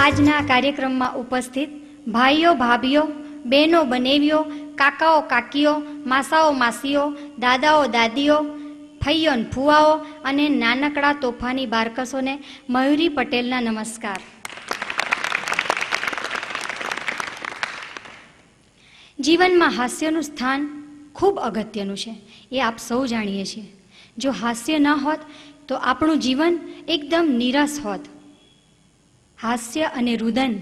આજના કાર્યક્રમમાં ઉપસ્થિત ભાઈઓ ભાભીઓ, બહેનો બનેવીઓ, કાકાઓ કાકીઓ, માસાઓ માસીઓ, દાદાઓ દાદીઓ, ફઈઓ ફુવાઓ અને નાનકડા તોફાની બારકસોને મયુરી પટેલના નમસ્કાર. જીવનમાં હાસ્યનું સ્થાન ખૂબ અગત્યનું છે, એ આપ સૌ જાણીએ છીએ. જો હાસ્ય ન હોત તો આપણું જીવન એકદમ નીરસ હોત. હાસ્ય અને રુદન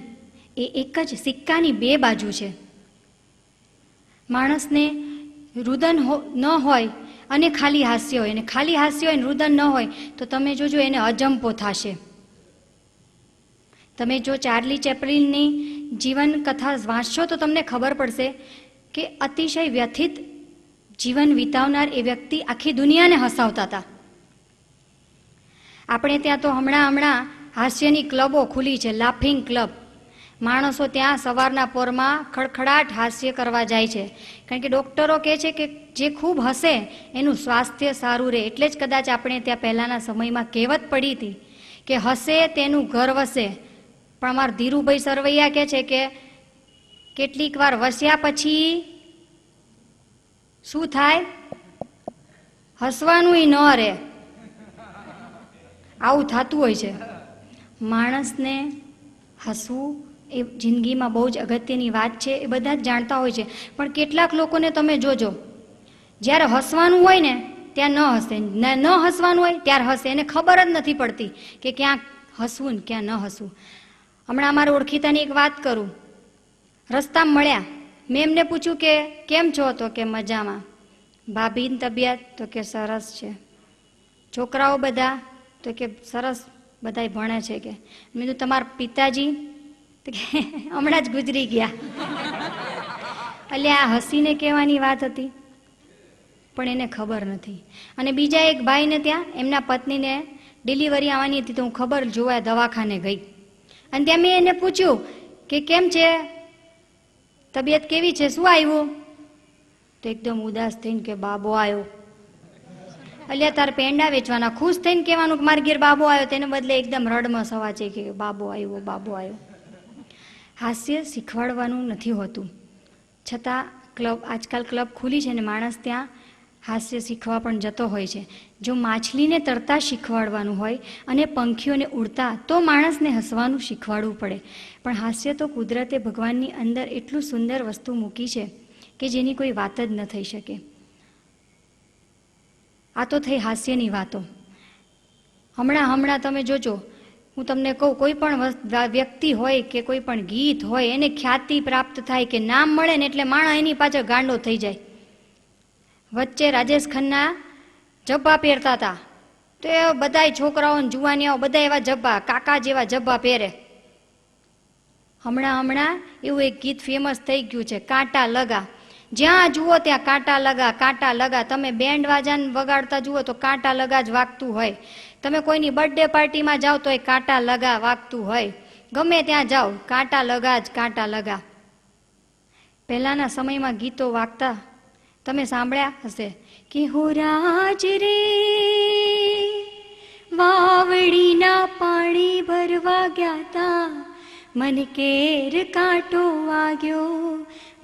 એ એક જ સિક્કાની બે બાજુ છે. માણસને રુદન ન હોય અને ખાલી હાસ્ય હોય, અને ખાલી હાસ્ય હોય અને રુદન ન હોય તો તમે જોજો એને અજંપો થશે. તમે જો ચાર્લી ચેપ્લિનની જીવન કથા વાંચશો તો તમને ખબર પડશે કે અતિશય વ્યથિત જીવન વિતાવનાર એ વ્યક્તિ આખી દુનિયાને હસાવતા હતા. આપણે ત્યાં તો હમણાં હાસ્યની ક્લબો ખુલી છે, લાફિંગ ક્લબ. માણસો ત્યાં સવારના પોરમાં ખડખડાટ હાસ્ય કરવા જાય છે, કારણ કે ડૉક્ટરો કહે છે કે જે ખૂબ હસે એનું સ્વાસ્થ્ય સારું રહે. એટલે જ કદાચ આપણે ત્યાં પહેલાંના સમયમાં કહેવત પડી હતી કે હસે તેનું ઘર વસે. પણ અમારા ધીરુભાઈ સરવૈયા કહે છે કે કેટલીક વાર વસ્યા પછી શું થાય, હસવાનુંય ન રહે. આવું થતું હોય છે. માણસને હસવું એ જિંદગીમાં બહુ જ અગત્યની વાત છે, એ બધા જ જાણતા હોય છે. પણ કેટલાક લોકોને તમે જોજો, જ્યારે હસવાનું હોય ને ત્યાં ન હસે, ન હસવાનું હોય ત્યારે હસે. એને ખબર જ નથી પડતી કે ક્યાં હસવું ને ક્યાં ન હસવું. હમણાં અમારે ઓળખીતાની એક વાત કરું. રસ્તામાં મળ્યા, મેં એમને પૂછ્યું કે કેમ છો, તો કે મજામાં. ભાભીની તબિયત, તો કે સરસ છે. છોકરાઓ બધા, તો કે સરસ, બધા ભણે છે. કે મેં કીધું તમારા પિતાજી, તો કે હમણાં જ ગુજરી ગયા. એટલે આ હસીને કહેવાની વાત હતી, પણ એને ખબર નથી. અને બીજા એક ભાઈને ત્યાં એમના પત્નીને ડિલિવરી આવવાની હતી, તો હું ખબર જોવા દવાખાને ગઈ. અને ત્યાં મેં એને પૂછ્યું કે કેમ છે, તબિયત કેવી છે, શું આવ્યું? તો એકદમ ઉદાસ થઈને કે બાબો આવ્યો. એટલે તારે પેંડા વેચવાના, ખુશ થઈને કહેવાનું કે મારા ઘેર બાબો આવ્યો, તેને બદલે એકદમ રડમાં સવા છે કે બાબો આવ્યો, બાબો આવ્યો. હાસ્ય શીખવાડવાનું નથી હોતું, છતાં આજકાલ ક્લબ ખુલી છે ને માણસ ત્યાં હાસ્ય શીખવા પણ જતો હોય છે. જો માછલીને તરતા શીખવાડવાનું હોય અને પંખીઓને ઉડતા, તો માણસને હસવાનું શીખવાડવું પડે. પણ હાસ્ય તો કુદરતે ભગવાનની અંદર એટલું સુંદર વસ્તુ મૂકી છે કે જેની કોઈ વાત જ ન થઈ શકે. આ તો થઈ હાસ્યની વાતો. હમણાં તમે જોજો, હું તમને કહું, કોઈ પણ વ્યક્તિ હોય કે કોઈ પણ ગીત હોય, એને ખ્યાતિ પ્રાપ્ત થાય કે નામ મળે ને એટલે માણસ એની પાછળ ગાંડો થઈ જાય. વચ્ચે રાજેશ ખન્ના જબ્બા પહેરતા હતા, તો એ બધાય છોકરાઓ જુવાનિયાઓ બધા એવા જબ્બા, કાકા જેવા જબ્બા પહેરે. હમણાં એવું એક ગીત ફેમસ થઈ ગયું છે, કાંટા લગા. જ્યાં જુઓ ત્યાં કાંટા લગા, કાંટા લગા. તમે બેન્ડ વાજાને વગાડતા જુઓ તો કાંટા લગા જ વાગતું હોય. તમે કોઈની બર્થડે પાર્ટીમાં જાઓ તો એ કાંટા લગા વાગતું હોય. ગમે ત્યાં જાઓ, કાંટા લગા જ કાંટા લગા. પહેલાના સમયમાં ગીતો વાગતા, તમે સાંભળ્યા હશે કે હો રાજ રે વાવડીના પાણી ભરવા ગયા તા, મન કેર કાંટો વાગ્યો,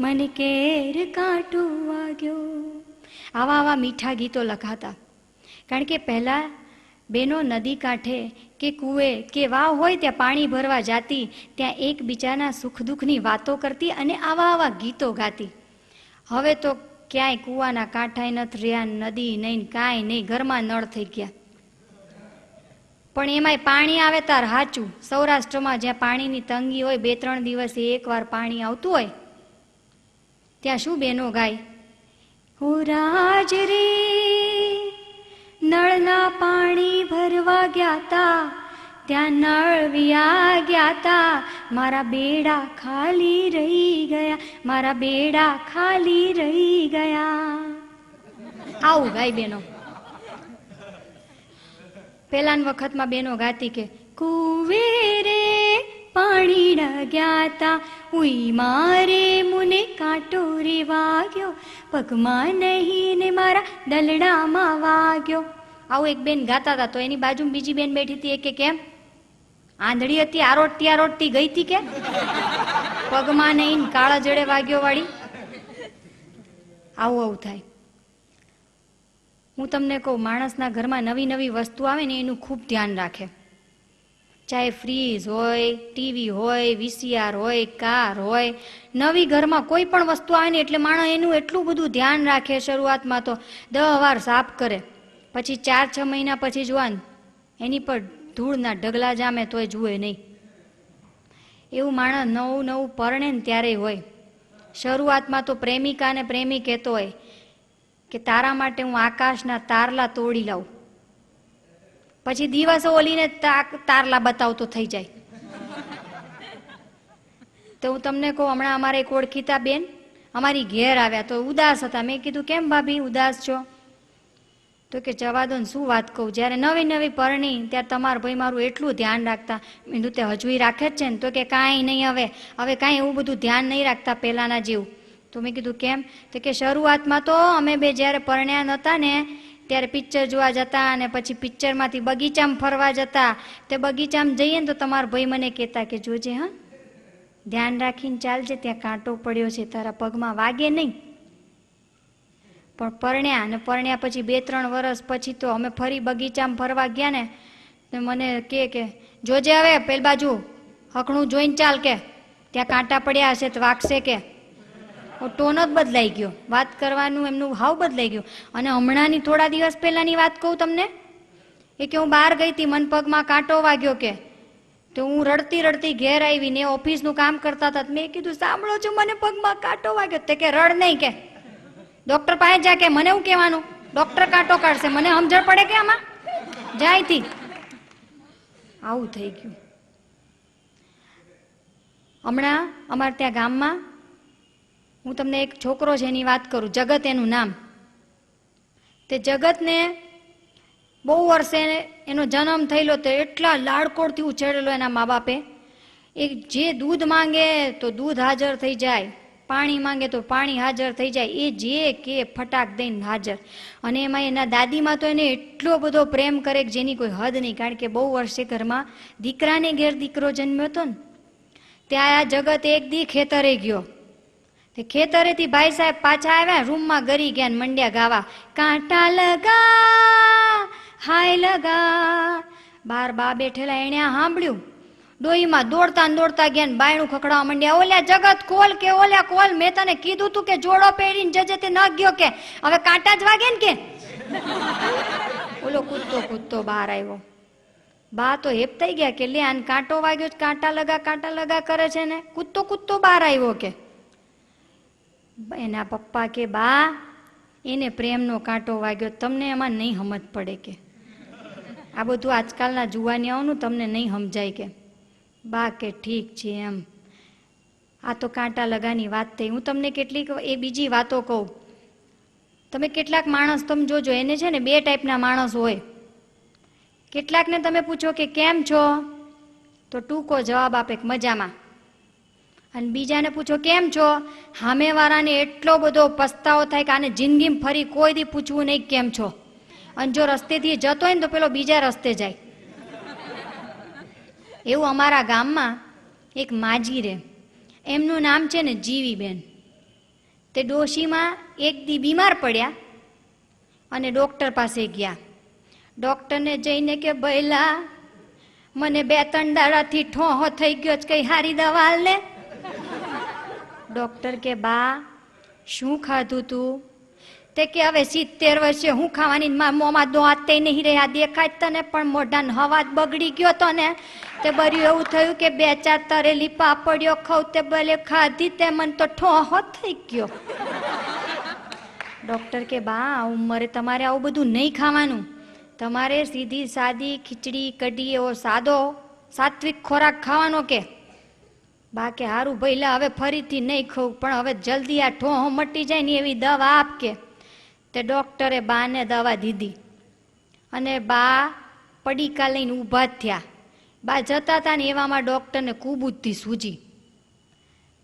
મન કેર કાંટો વાગ્યો. આવા મીઠા ગીતો લખાતા. કારણ કે પહેલાં બહેનો નદી કાંઠે કે કૂએ કે વાવ હોય ત્યાં પાણી ભરવા જાતી, ત્યાં એકબીજાના સુખ દુઃખની વાતો કરતી અને આવા ગીતો ગાતી. હવે તો ક્યાંય કૂવાના કાંઠાય નથી રહ્યા, નદી નહીં, કાંઈ નહીં, ઘરમાં નળ થઈ ગયા. પણ એમાંય પાણી આવે તાર હાચું. સૌરાષ્ટ્રમાં જ્યાં પાણીની તંગી હોય, 2-3 દિવસે એકવાર પાણી આવતું હોય, ત્યાં શું બેનો ગાય, હો રાજ રે નળના પાણી ભરવા ગયા તા, ત્યાં નળ વિયા ગયા તા, મારા બેડા ખાલી રહી ગયા, મારા બેડા ખાલી રહી ગયા. આવું ગાય બેનો. પેલાના વખતમાં બેનો ગાતી કે કુવે રે પાણી ગયા તા, ઉઈ મારે મુને કાંટો રે વાગ્યો, પગમાં નહીં ને મારા દલડામાં વાગ્યો. આવું એક બેન ગાતા હતા. તો એની બાજુ બીજી બેન બેઠી હતી. કે કેમ આંધળી હતી, આરોટતી આરોટતી ગઈ હતી કે પગમાં નહીં કાળા જડે વાગ્યો વાળી. આવું આવું થાય. હું તમને કહું, માણસના ઘરમાં નવી નવી વસ્તુ આવે ને એનું ખૂબ ધ્યાન રાખે. ચાહે ફ્રીજ હોય, ટીવી હોય, VCR હોય, કાર હોય, નવી ઘરમાં કોઈ પણ વસ્તુ આવે ને એટલે માણસ એનું એટલું બધું ધ્યાન રાખે. શરૂઆતમાં તો 10 વાર સાફ કરે, પછી 4-6 મહિના પછી જોવાનું એની પર ધૂળના ઢગલા જામે તોય જુએ નહીં. એવું માણસ નવું નવું પરણે ને ત્યારે હોય. શરૂઆતમાં તો પ્રેમિકા ને પ્રેમી કહેતો હોય કે તારા માટે હું આકાશના તારલા તોડી લાવું. પછી દિવસો ઓલીને તારલા બતાવતો થઈ જાય. તો હું તમને કહું, હમણાં અમારે એક ઓળખીતા બેન અમારી ઘેર આવ્યા તો ઉદાસ હતા. મેં કીધું કેમ ભાભી ઉદાસ છો? તો કે જવા દો ને, શું વાત કહું, જ્યારે નવી નવી પરણી ત્યારે તમારા ભાઈ મારું એટલું ધ્યાન રાખતા. મેં કીધું તે હજુય રાખે જ છે ને? તો કે કાંઈ નહીં, હવે કાંઈ એવું બધું ધ્યાન નહીં રાખતા પહેલાના જેવું. તો મેં કીધું કેમ? તો કે શરૂઆતમાં તો અમે બે જ્યારે પરણ્યા નહોતા ને ત્યારે પિક્ચર જોવા જતા, અને પછી પિક્ચરમાંથી બગીચામાં ફરવા જતા. તે બગીચામાં જઈએ ને તો તમારા ભાઈ મને કહેતા કે જોજે હા, ધ્યાન રાખીને ચાલજે, ત્યાં કાંટો પડ્યો છે, તારા પગમાં વાગે નહીં. પણ પરણ્યા, અને પરણ્યા પછી 2-3 વર્ષ પછી તો અમે ફરી બગીચામાં ફરવા ગયા ને તો મને કે જોજે હવે પેલી બાજુ હકણું જોઈને ચાલ, કે ત્યાં કાંટા પડ્યા હશે તો વાગશે. કે ટોન જ બદલાઈ ગયો, વાત કરવાનું એમનું હાવ બદલાઈ ગયું. અને હમણાંની થોડા દિવસ પહેલાની વાત કહું તમને, એ કે હું બહાર ગઈ હતી, મન પગમાં કાંટો વાગ્યો. કે તો હું રડતી રડતી ઘેર આવી ને ઓફિસનું કામ કરતા હતા. મેં કીધું સાંભળો છો, મને પગમાં કાંટો વાગ્યો. તે કે રડ નહીં, કે ડોક્ટર પાસે જા. કે મને હું કહેવાનું, ડોક્ટર કાંટો કાઢશે, મને સમજણ પડે કે આમાં જાયથી. આવું થઈ ગયું. હમણાં અમારે ત્યાં ગામમાં હું તમને એક છોકરો છે એની વાત કરું, જગત એનું નામ. તે જગતને બહુ વર્ષે એનો જન્મ થયેલો, તો એટલા લાડકોડથી ઉછેરેલો એના મા બાપે. એ જે દૂધ માંગે તો દૂધ હાજર થઈ જાય, પાણી માંગે તો પાણી હાજર થઈ જાય, એ જે કે ફટાક દઈને હાજર. અને એમાં એના દાદીમાં તો એને એટલો બધો પ્રેમ કરે કે જેની કોઈ હદ નહીં. કારણ કે બહુ વર્ષે ઘરમાં દીકરાને ઘેર દીકરો જન્મ્યો હતો ને, ત્યાં આ જગત એક દી ખેતરે ગયો. તે ખેતરેથી ભાઈ સાહેબ પાછા આવ્યા, રૂમમાં ગરી ગયા ને મંડ્યા ગાવા, કાંટા લગા હાય લગા. બાર બા બેઠેલા એને સાંભળ્યું, ડોહીમાં દોડતા દોડતા ગયા ને બાયણું ખખડાવા માંડ્યા. ઓલ્યા જગત ખોલ, કે ઓલ્યા ખોલ, મેં તને કીધું તું કે જોડો પહેરીને જજે, તે ન ગયો, કે હવે કાંટા જ વાગે ને. કે ઓલો કૂદતો કૂદતો બહાર આવ્યો. બા તો હેપ થઈ ગયા કે લે આને કાંટો વાગ્યો, કાંટા લગા કરે છે ને. કૂદતો કૂદતો બહાર આવ્યો. કે એના પપ્પા કે બા એને પ્રેમનો કાંટો વાગ્યો, તમને એમાં નહીં સમજ પડે. કે આ બધું આજકાલના જુવાનિયાઓનું તમને નહીં સમજાય. કે બા કે ઠીક છે એમ. આ તો કાંટા લગાની વાત થઈ. હું તમને કેટલીક એ બીજી વાતો કહું. તમે કેટલાક માણસ તમે જોજો, એને છે ને 2 ટાઈપના માણસ હોય. કેટલાકને તમે પૂછો કે કેમ છો તો ટૂંકો જવાબ આપે મજામાં, અને બીજાને પૂછો કેમ છો, સામેવાળાને એટલો બધો પસ્તાવો થાય કે આને જિંદગીમાં ફરી કોઈ દી પૂછવું નહીં કેમ છો. અને જો રસ્તેથી જતો હોય ને તો પેલો બીજા રસ્તે જાય. એવું અમારા ગામમાં એક માજી રહે, એમનું નામ છે ને જીવીબેન. તે ડોશીમાં એક દી બીમાર પડ્યા અને ડૉક્ટર પાસે ગયા. ડૉક્ટરને જઈને કે ભઈલા મને 2-3 દાડાથી ઠોહો થઈ ગયો છે, કઈ હારી દવા લે. ડૉક્ટર કે બા શું ખાધું તું? તે કે હવે 70 વર્ષે હું ખાવાની, મારા મોંમાં દોતે નહીં રહ્યા દેખાય તને, પણ મોઢાનો હવા જ બગડી ગયો તો ને. તે બર્યું એવું થયું કે 2-4 તરેલી પાપડીઓ ખાવ તે ભલે ખાધી તે મને તો ઠોહો થઈ ગયો. ડૉક્ટર કે બા આ ઉંમરે તમારે આવું બધું નહીં ખાવાનું, તમારે સીધી સાદી ખીચડી કઢી એવો સાદો સાત્વિક ખોરાક ખાવાનો. કે બા કે હારું ભઈલા હવે ફરીથી નહીં ખાવું, પણ હવે જલ્દી આ ઠોહો મટી જાય ને એવી દવા આપ. કે તે ડૉક્ટરે બાને દવા દીધી અને બા પડીકા લઈને ઊભા થયા. બા જતા હતા ને એવામાં ડૉક્ટરને કુબુદ્ધિ સૂજી.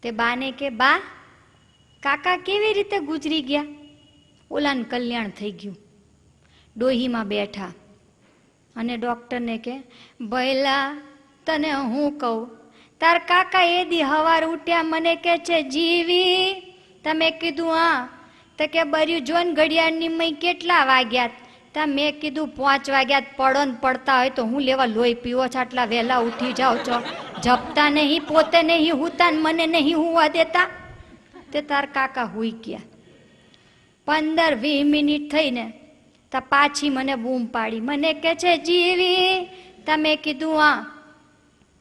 તે બાને કે બા કાકા કેવી રીતે ગુજરી ગયા? ઓલાનું કલ્યાણ થઈ ગયું. ડોહીમાં બેઠા અને ડૉક્ટરને કે ભઈલા તને હું કહું, તાર કાકા એ દી હવાર ઉઠ્યા મને કે છે જીવી. તમે કીધું હા. તો કે બર્યું જોન ઘડિયાળની મય કેટલા વાગ્યા? તા મેં કીધું 5 વાગ્યા. પડો ને પડતા હોય તો હું લેવા લોહી પીવો છો? આટલા વહેલા ઉઠી જાઓ છો, જપતા નહીં, પોતે નહીં હુતા ને મને નહીં હુવા દેતા. તે તાર કાકા હુઈ ગયા. 15-20 મિનિટ થઈને તા પાછી મને બૂમ પાડી. મને કે છે જીવી. તમે કીધું હા.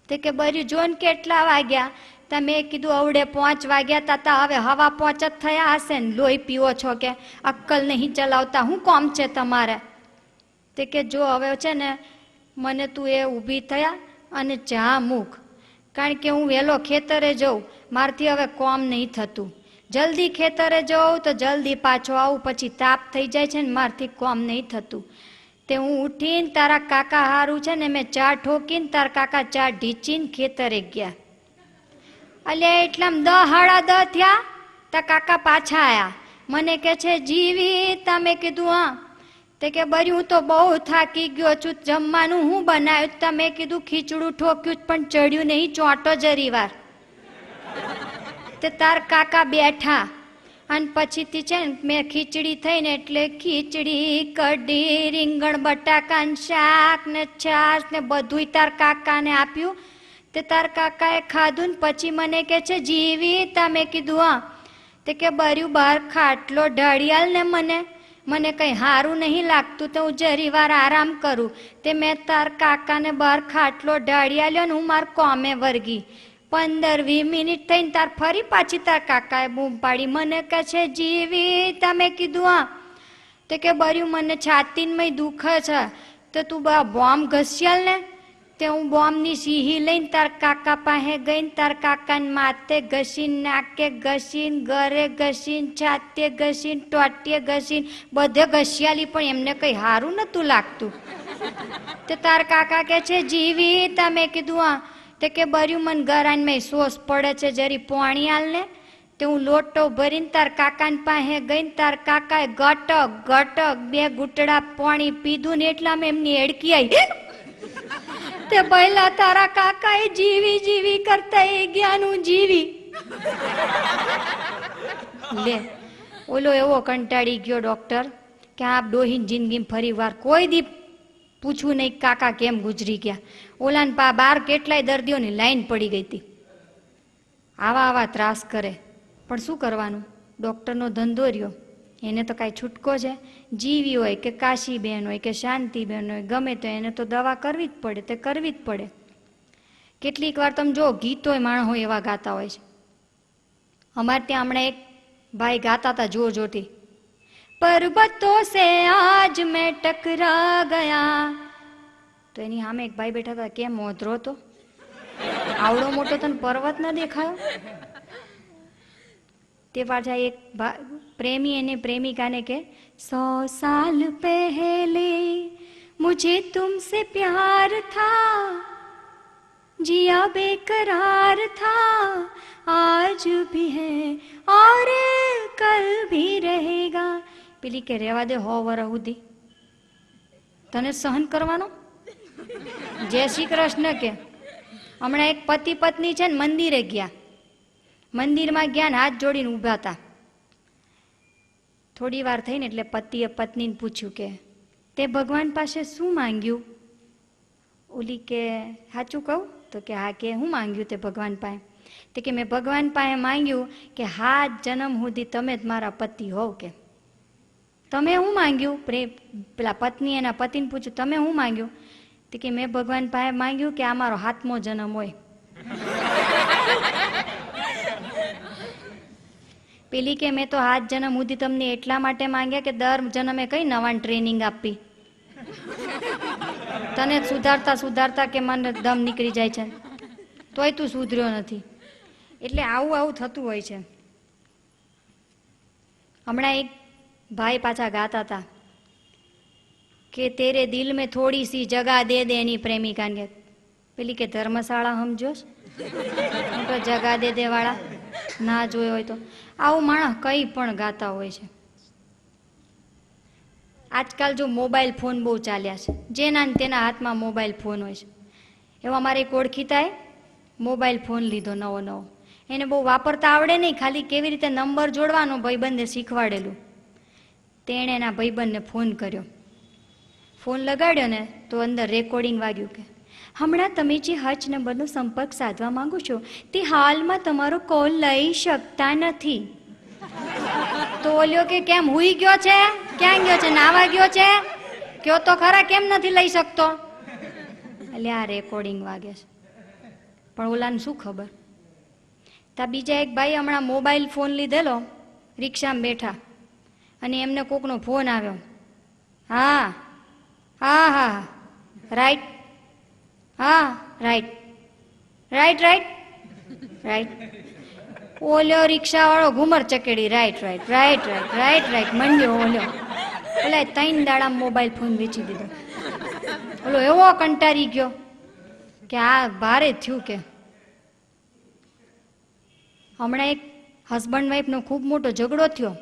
તે કે બર્યું જોન કેટલા વાગ્યા? તમે કીધું અવડે 5 વાગ્યા તા. હવે હવા 5 જ થયા હશે ને લોહી પીવો છો? કે અક્કલ નહીં ચલાવતા, હું કોમ છે તમારે? તે કે જો હવે છે ને મને તું એ ઊભી થયા અને ચા મૂક, કારણ કે હું વહેલો ખેતરે જઉં, મારથી હવે કોમ નહીં થતું. જલ્દી ખેતરે જઉં તો જલ્દી પાછો આવું, પછી તાપ થઈ જાય છે ને મારથી કોમ નહીં થતું. તે હું ઉઠીને તારા કાકા હારું છે ને મેં ચા ઠોકીને તારા કાકા ચા ઢીચીને ખેતરે ગયા. અલ્યા એટલામાં 10-10:30 થયા તા કાકા પાછા આયા. મને કે છે જીવી. તમે કીધું હા. તે કે બર્યું હું તો બહુ થાકી ગયો છું, જમવાનું હું બનાવ્યું? તમે કીધું ખીચડું ઠોક્યું પણ ચડ્યું નહીં, ચોંટો જરી વાર. તે તાર કાકા બેઠા અને પછીથી છે ને મેં ખીચડી થઈને એટલે ખીચડી કઢી રીંગણ બટાકાનું શાક ને છાશ ને બધુંય તાર કાકાને આપ્યું. તે તાર કાકાએ ખાધું ને પછી મને કે છે જીવી. તમે કીધું હા. તે કે બર્યું બહાર ખાટલો ઢળિયાલ ને મને કંઈ સારું નહીં લાગતું તો હું જરી વાર આરામ કરું. તે મેં તાર કાકાને બહાર ખાટલો ઢળિયાલ્યો ને હું માર કોમે વર્ગી. 15-20 મિનિટ થઈને તાર ફરી પાછી તાર કાકાએ બૂમ પાડી. મને કહે છે જીવી. તમે કીધું હા. તે કે બર્યું મને છાતીમાં દુખે છે તો તું બોમ્બ ઘસ્યાલ ને. તે હું બોમ્બની સીહી લઈને તાર કાકા પાસે ગઈને તાર કાકાને માથે ઘસીને, નાકે ઘસીને, ગરે ઘસીને, છાતે ઘસીને, ટોટીએ ઘસીને બધે ઘસ્યાલી, પણ એમને કંઈ સારું નહોતું લાગતું. તે તાર કાકા કે છે જીવી. તમે કીધું હા. તે કે બર્યું મને ગરાનમાં સોસ પડે છે, જરી પોણી આલ ને. તે હું લોટો ભરીને તાર કાકાને પાસે ગઈને તાર કાકાએ ગટક ગટક 2 ઘૂંટડા પાણી પીધું ને એટલામાં એમની એડકી આવી. તે પહેલા તારા કાકાએ જીવી જીવી કરતા એ જ્ઞાનું જીવી. લે ઓલો એવો કંટાળી ગયો ડોક્ટર કે આ ડોહીની જિંદગીમાં ફરી વાર કોઈ દી પૂછવું નહીં કાકા કેમ ગુજરી ગયા. ઓલાને બહાર કેટલાય દર્દીઓની લાઈન પડી ગઈ હતી. આવા ત્રાસ કરે, પણ શું કરવાનું? ડૉક્ટરનો ધંધો રહ્યો, એને તો કાંઈ છૂટકો છે. જીવી હોય કે કાશીબેન હોય કે શાંતિબેન હોય, ગમે તો એને તો દવા કરવી જ પડે, તે કરવી જ પડે. કેટલીક વાર તમે જો ગીતોય માણસ હોય એવા ગાતા હોય છે. અમારે ત્યાં હમણાં એક ભાઈ ગાતા હતા જોરથી, પર્વતો સે આજ મેં ટકરા ગયા. તો એની સામે એક ભાઈ બેઠા હતા, કેમ મોધરો તો આવડો મોટો તને પર્વત ન દેખાયો? તે પાછા એક પ્રેમી એને પ્રેમિકાને કે 100 સાલ પહેલે મુझे तुमसे प्यार था, जिया बेकरार था, आज भी है और कल भी रहेगा. પેલી કે રેવા દે 100 વર્ષ સુધી તને સહન કરવાનો. જય શ્રી કૃષ્ણ. કે હમણાં એક પતિ પત્ની છે ને મંદિરે ગયા, મંદિરમાં ગયા ને હાથ જોડીને ઊભા હતા. થોડી વાર થઈને એટલે પતિએ પત્નીને પૂછ્યું કે તે ભગવાન પાસે શું માંગ્યું? ઓલી કે સાચું કહું? તો કે હા. કે હું માંગ્યું તે ભગવાન પાસે? તે કે મેં ભગવાન પાસે માંગ્યું કે 7 જન્મ સુધી તમે જ મારા પતિ હોવ. કે તમે શું માંગ્યું? પેલા પત્ની એના પતિને પૂછ્યું, તમે શું માંગ્યું? તો કે મેં ભગવાન પાસે માંગ્યું કે આ મારો 7મો જન્મ હોય. પેલી કે મેં તો 7 જન્મ સુધી તમને એટલા માટે માંગ્યા કે દર જન્મે કઈ નવા ટ્રેનિંગ આપી. તને સુધારતા સુધારતા કે મને દમ નીકળી જાય છે, તોય તું સુધર્યો નથી. એટલે આવું આવું થતું હોય છે. હમણાં એક ભાઈ પાછા ગાતા હતા કે તેરે દિલ મેં થોડી સી જગા દે દે એની પ્રેમિકાને. પેલી કે ધર્મશાળા સમજો તો જગા દે દે વાળા ના જોયો હોય તો. આવું માણસ કઈ પણ ગાતા હોય છે. આજકાલ જો મોબાઈલ ફોન બહુ ચાલ્યા છે, જેના ને તેના હાથમાં મોબાઈલ ફોન હોય છે. એવા અમારે એક ઓળખીતાએ મોબાઈલ ફોન લીધો નવો નવો. એને બહુ વાપરતા આવડે નહીં, ખાલી કેવી રીતે નંબર જોડવાનો ભાઈબંધે શીખવાડેલું. તેણે એના ભાઈબંધને ફોન કર્યો. ફોન લગાડ્યો ને તો અંદર રેકોર્ડિંગ વાગ્યું કે હમણાં તમે જે હચ નંબરનો સંપર્ક સાધવા માંગો છો તે હાલમાં તમારો કોલ લઈ શકતા નથી. તો ઓલ્યો કે કેમ હુઈ ગયો છે? ક્યાં ગયો છે? નાવા ગયો છે? કયો તો ખરા કેમ નથી લઈ શકતો? એટલે આ રેકોર્ડિંગ વાગે છે. પણ ઓલાને શું ખબર? તા બીજા એક ભાઈ હમણાં મોબાઈલ ફોન લીધેલો, રિક્ષામાં બેઠા અને એમને કોકનો ફોન આવ્યો. હા હા હા રાઈટ, હા રાઈટ રાઈટ રાઈટ રાઈટ. ઓલ્યો રિક્ષાવાળો ઘુમર ચકેડી right right right right right right મંડ્યો. ઓલ્યો ઓલા 3 દાડામાં મોબાઈલ ફોન વેચી દીધો. ઓલો એવો કંટારી ગયો કે આ ભારે થયું. કે હમણાં એક હસબન્ડ વાઈફનો ખૂબ મોટો ઝઘડો થયો.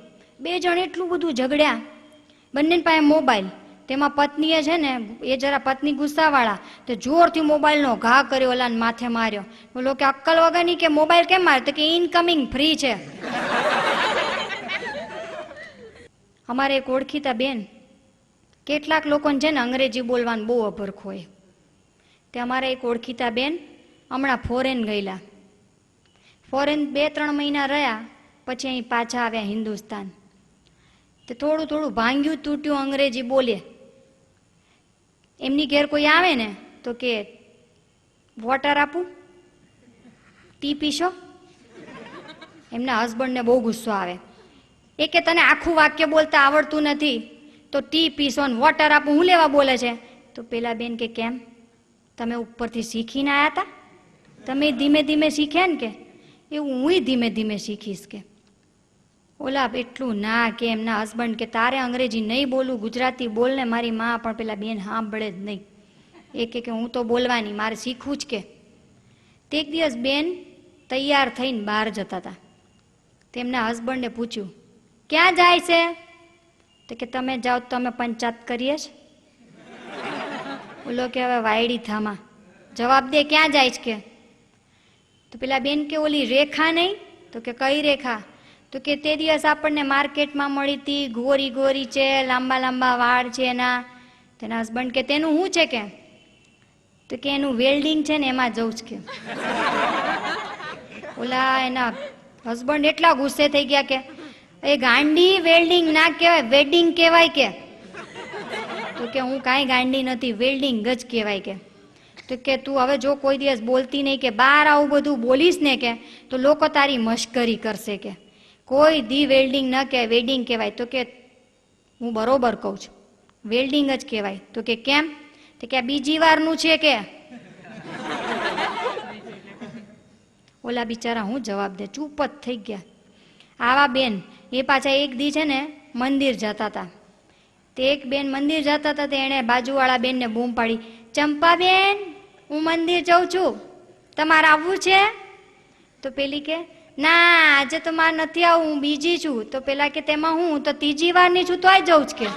2 જણ એટલું બધું ઝઘડ્યા, બંને પાસે મોબાઈલ. તેમાં પત્નીએ છે ને, એ જરા પત્ની ગુસ્સાવાળા, તો જોરથી મોબાઈલનો ઘા કર્યો, ઓલાને માથે માર્યો. બોલો કે અક્કલ વગરની કે મોબાઈલ કેમ મારે? તો કે ઇનકમિંગ ફ્રી છે. અમારે એક ઓળખીતા બેન, કેટલાક લોકોને છે ને અંગ્રેજી બોલવાનું બહુ અભરખ હોય. તે અમારે એક ઓળખીતા બેન હમણાં ફોરેન ગયેલા. ફોરેન 2-3 મહિના રહ્યા, પછી અહીં પાછા આવ્યા હિન્દુસ્તાન. તે થોડું થોડું ભાંગ્યું તૂટ્યું અંગ્રેજી બોલે. એમની ઘેર કોઈ આવે ને તો કે વોટર આપું, ટી પીશો? એમના હસબન્ડને બહુ ગુસ્સો આવે. એ કે તને આખું વાક્ય બોલતા આવડતું નથી તો ટી પીશો ને વોટર આપું હું લેવા બોલે છે? તો પેલા બેન કે કેમ, તમે ઉપરથી શીખીને આવ્યા હતા? તમે ધીમે ધીમે શીખ્યા ને? કે એવું હું ધીમે ધીમે શીખીશ. કે ઓલા એટલું ના કે એમના હસબન્ડ કે તારે અંગ્રેજી નહીં બોલવું, ગુજરાતી બોલને. મારી માં પણ પેલા બેન સાંભળે જ નહીં. એ કે હું તો બોલવાની, મારે શીખવું જ. કે તે એક દિવસ બેન તૈયાર થઈને બહાર જતા હતા. તેમના હસબન્ડે પૂછ્યું ક્યાં જાય છે? તો કે તમે જાઓ તો અમે પંચાયત કરીએ જ. બોલો કે હવે વાયડી થામા જવાબ દે, ક્યાં જાય છે? કે તો પેલા બેન કે ઓલી રેખા નહીં? તો કે કઈ રેખા? તો કે તે દિવસ આપણને માર્કેટમાં મળી હતી, ગોરી ગોરી છે, લાંબા લાંબા વાળ છે એના. તેના હસબન્ડ કે તેનું શું છે? કે તો કે એનું વેલ્ડિંગ છે ને એમાં જવું જ. કે ઓલા એના હસબન્ડ એટલા ગુસ્સે થઈ ગયા કે એ ગાંડી, વેલ્ડિંગ ના કહેવાય, વેડિંગ કહેવાય. કે તો કે હું કાંઈ ગાંડી નથી, વેલ્ડિંગ જ કહેવાય. કે તો કે તું હવે જો કોઈ દિવસ બોલતી નહીં કે બહાર આવું બધું બોલીશ ને કે તો લોકો તારી મશ્કરી કરશે. કે કોઈ દી વેલ્ડિંગ ન કહેવાય, વેડિંગ કહેવાય. તો કે હું બરોબર કહું છું, વેલ્ડિંગ જ કહેવાય. તો કે કેમ? તો કે આ બીજી વારનું છે. કે ઓલા બિચારા હું જવાબ દે, ચૂપ જ થઈ ગયા. આવા બેન એ પાછા એક દી છે ને મંદિર જતા હતા. તે એક બેન મંદિર જતા હતા, તે એણે બાજુવાળા બેનને બૂમ પાડી, ચંપાબેન હું મંદિર જાઉં છું, તમારે આવવું છે? તો પેલી કે ના આજે તો મારે નથી આવવું, હું બીજી છું. તો પેલા કે તેમાં હું તો ત્રીજી વારની છું તોય જઉં જ. કે